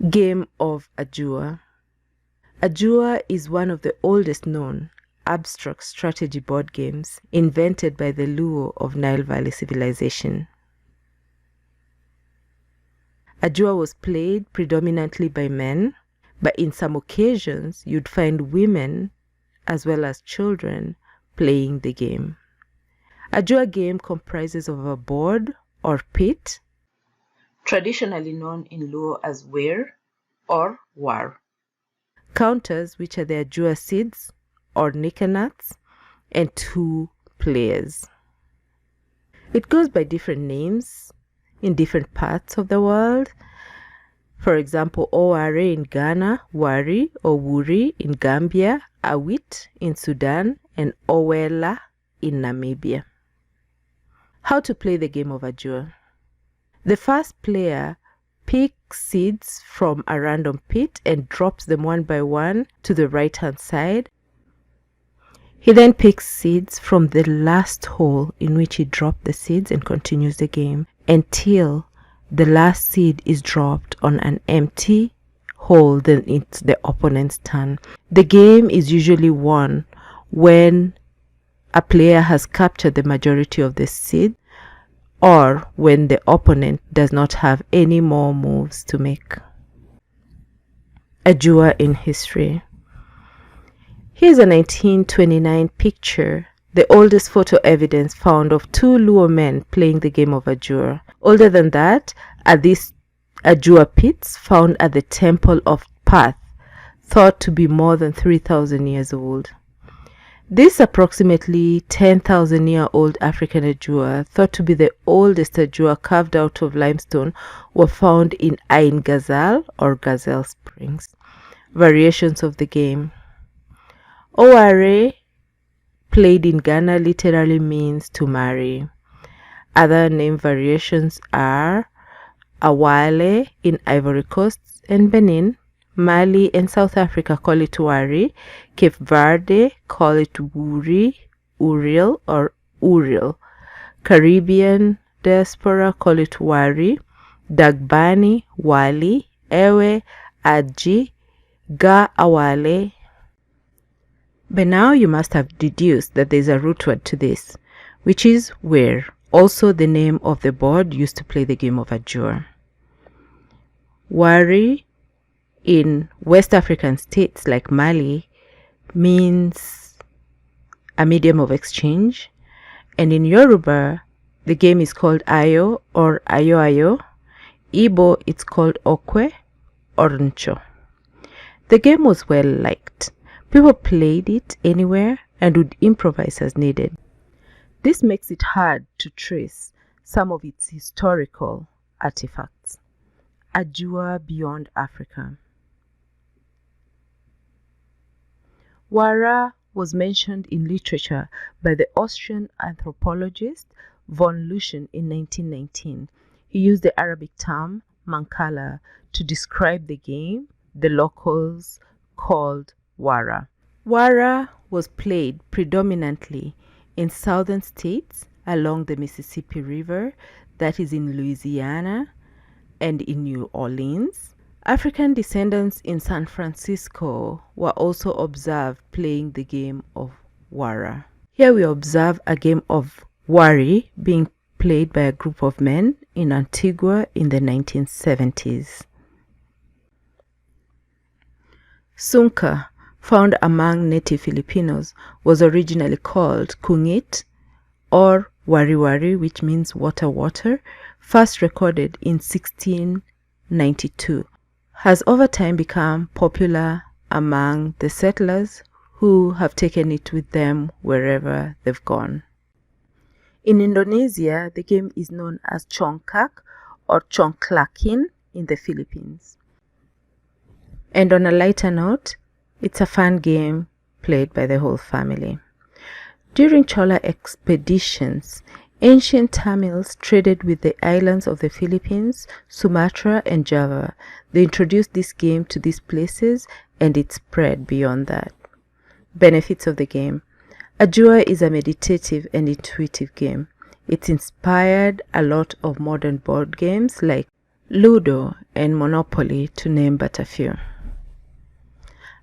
Game of Ajua. Ajua is one of the oldest known abstract strategy board games invented by the Luo of Nile Valley civilization. Ajua was played predominantly by men, but in some occasions you'd find women as well as children playing the game. Ajua game comprises of a board or pit, traditionally known in Luo as Ware or War, counters, which are the Ajua seeds or nickernuts, and 2 players. It goes by different names in different parts of the world. For example, Oware in Ghana, Wari or Wuri in Gambia, Awit in Sudan, and Owela in Namibia. How to play the game of Ajua. The first player picks seeds from a random pit and drops them one by one to the right-hand side. He then picks seeds from the last hole in which he dropped the seeds and continues the game until the last seed is dropped on an empty hole. Then it's the opponent's turn. The game is usually won when a player has captured the majority of the seed, or when the opponent does not have any more moves to make. Ajua in history. Here's a 1929 picture, the oldest photo evidence found of 2 Luo men playing the game of Ajua. Older than that are these Ajua pits found at the Temple of Path, thought to be more than 3,000 years old. This approximately 10,000-year-old African Ajua, thought to be the oldest Ajua carved out of limestone, were found in Ain Gazal or Gazelle Springs. Variations of the game. Oware, played in Ghana, literally means to marry. Other name variations are Awale in Ivory Coast and Benin. Mali and South Africa call it Wari. Cape Verde call it Wuri, Uriel or Uriel. Caribbean diaspora call it Wari. Dagbani, Wali, Ewe, Aji, Ga Awale. By now you must have deduced that there is a root word to this, which is where, also the name of the board used to play the game of Ajua. Wari in West African states like Mali means a medium of exchange, and in Yoruba the game is called Ayo or Ayo Ayo. Igbo it's called Okwe or Ncho. The game was well liked. People played it anywhere and would improvise as needed. This makes it hard to trace some of its historical artifacts. Ajua beyond Africa. Wara was mentioned in literature by the Austrian anthropologist von Luschen in 1919. He used the Arabic term mankala to describe the game the locals called Wara. Wara was played predominantly in southern states along the Mississippi River, that is in Louisiana and in New Orleans. African descendants in San Francisco were also observed playing the game of Wara. Here we observe a game of Wari being played by a group of men in Antigua in the 1970s. Sunka, found among native Filipinos, was originally called Kungit or Wari Wari, which means water water, first recorded in 1692. Has over time become popular among the settlers who have taken it with them wherever they've gone. In Indonesia, the game is known as Congkak or Congklakin in the Philippines. And on a lighter note, it's a fun game played by the whole family. During Chola expeditions, ancient Tamils traded with the islands of the Philippines, Sumatra and Java. They introduced this game to these places and it spread beyond that. Benefits of the game. Ajua is a meditative and intuitive game. It's inspired a lot of modern board games like Ludo, and Monopoly, to name but a few.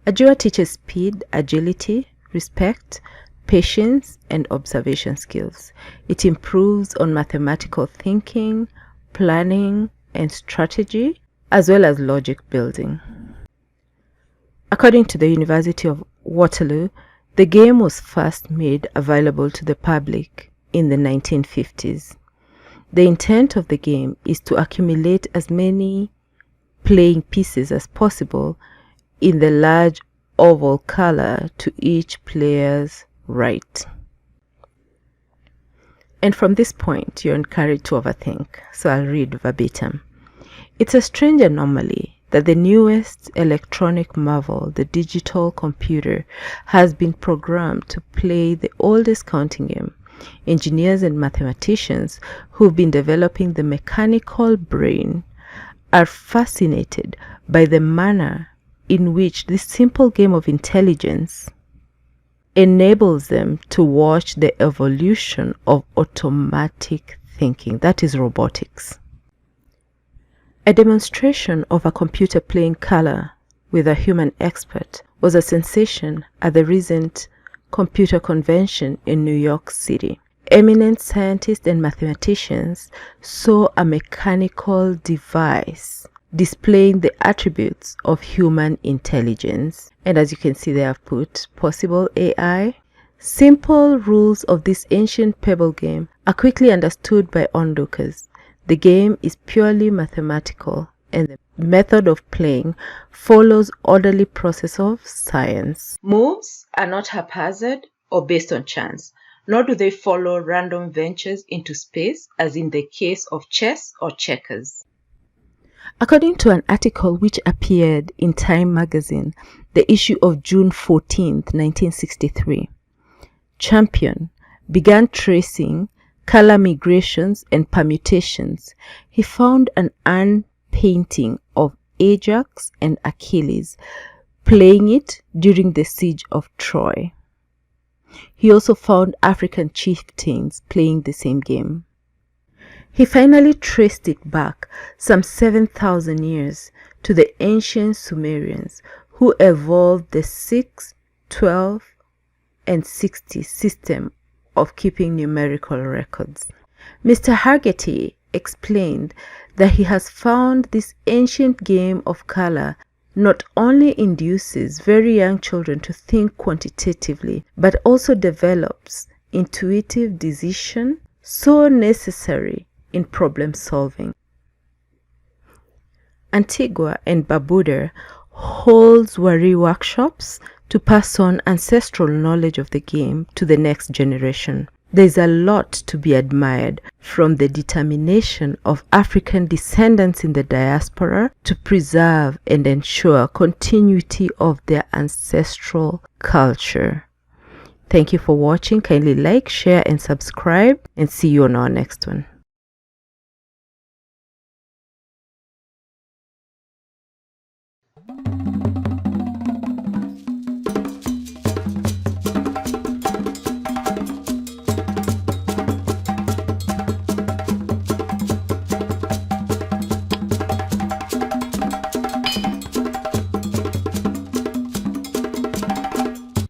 Ajua teaches speed, agility, respect, patience, and observation skills. It improves on mathematical thinking, planning, and strategy, as well as logic building. According to the University of Waterloo, the game was first made available to the public in the 1950s. The intent of the game is to accumulate as many playing pieces as possible in the large oval color to each player's right. And from this point, you're encouraged to overthink, so I'll read verbatim. It's a strange anomaly that the newest electronic marvel, the digital computer, has been programmed to play the oldest counting game. Engineers and mathematicians who've been developing the mechanical brain are fascinated by the manner in which this simple game of intelligence enables them to watch the evolution of automatic thinking, that is robotics. A demonstration of a computer playing color with a human expert was a sensation at the recent computer convention in New York City. Eminent scientists and mathematicians saw a mechanical device displaying the attributes of human intelligence. And as you can see, they have put possible AI. Simple rules of this ancient pebble game are quickly understood by onlookers. The game is purely mathematical, and the method of playing follows orderly process of science. Moves are not haphazard or based on chance, nor do they follow random ventures into space as in the case of chess or checkers. According to an article which appeared in Time magazine, the issue of June 14, 1963, Champion began tracing color migrations and permutations. He found an urn painting of Ajax and Achilles playing it during the siege of Troy. He also found African chieftains playing the same game. He finally traced it back some 7,000 years to the ancient Sumerians, who evolved the 6, 12, and 60 system of keeping numerical records. Mr. Hargety explained that he has found this ancient game of color not only induces very young children to think quantitatively, but also develops intuitive decision so necessary in problem solving. Antigua and Barbuda holds Wari workshops to pass on ancestral knowledge of the game to the next generation. There's a lot to be admired from the determination of African descendants in the diaspora to preserve and ensure continuity of their ancestral culture. Thank you for watching. Kindly like, share, and subscribe, and see you on our next one.